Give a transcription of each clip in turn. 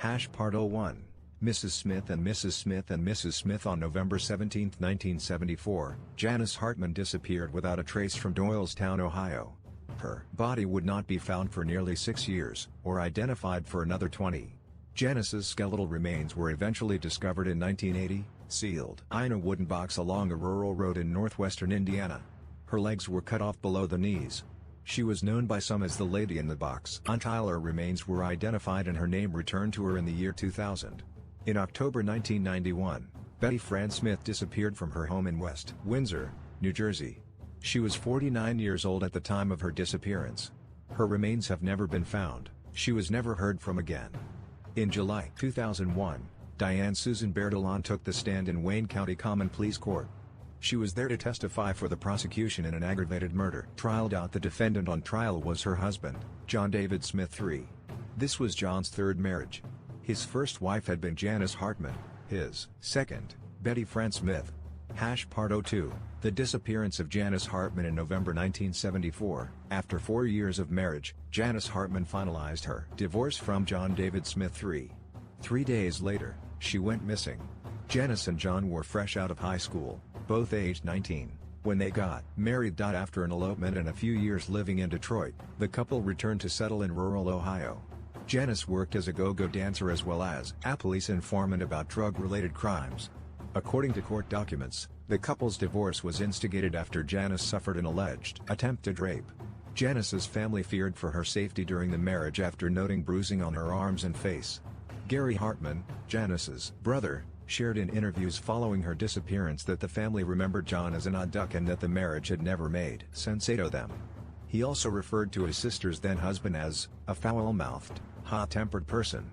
Part 01. Mrs. Smith and Mrs. Smith and Mrs. Smith. On November 17, 1974, Janice Hartman disappeared without a trace from Doylestown, Ohio. Her body would not be found for nearly 6 years, or identified for another 20. Janice's skeletal remains were eventually discovered in 1980, sealed in a wooden box along a rural road in northwestern Indiana. Her legs were cut off below the knees. She was known by some as the Lady in the Box until her remains were identified and her name returned to her in the year 2000. In October 1991, Betty Fran Smith disappeared from her home in West Windsor, New Jersey. She was 49 years old at the time of her disappearance. Her remains have never been found. She was never heard from again. In July 2001, Diane Susan Bertolon took the stand in Wayne County Common Pleas Court. She was there to testify for the prosecution in an aggravated murder trial. The defendant on trial was her husband, John David Smith III. This was John's third marriage. His first wife had been Janice Hartman, his second, Betty Fran Smith. Part 02. The disappearance of Janice Hartman. In November 1974, after 4 years of marriage, Janice Hartman finalized her divorce from John David Smith III. 3 days later, she went missing. Janice and John were fresh out of high school, both aged 19, when they got married. After an elopement and a few years living in Detroit, the couple returned to settle in rural Ohio. Janice worked as a go-go dancer as well as a police informant about drug-related crimes. According to court documents, the couple's divorce was instigated after Janice suffered an alleged attempted rape. Janice's family feared for her safety during the marriage after noting bruising on her arms and face. Gary Hartman, Janice's brother, shared in interviews following her disappearance that the family remembered John as an odd duck and that the marriage had never made sense to them. He also referred to his sister's then-husband as a foul-mouthed, hot-tempered person.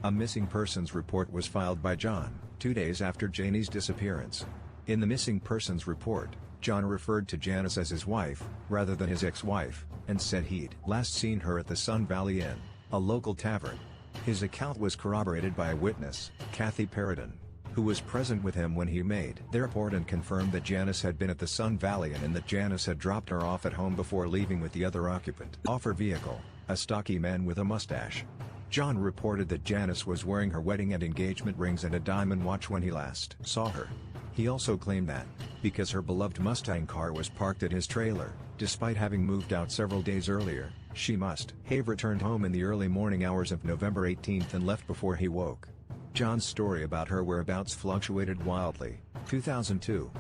A missing persons report was filed by John 2 days after Janie's disappearance. In the missing persons report, John referred to Janice as his wife, rather than his ex-wife, and said he'd last seen her at the Sun Valley Inn, a local tavern. His account was corroborated by a witness, Kathy Perrodin, who was present with him when he made the report and confirmed that Janice had been at the Sun Valley Inn and that Janice had dropped her off at home before leaving with the other occupant of her vehicle, a stocky man with a mustache. John reported that Janice was wearing her wedding and engagement rings and a diamond watch when he last saw her. He also claimed that, because her beloved Mustang car was parked at his trailer, despite having moved out several days earlier, she must have returned home in the early morning hours of November 18 and left before he woke. John's story about her whereabouts fluctuated wildly. 2002.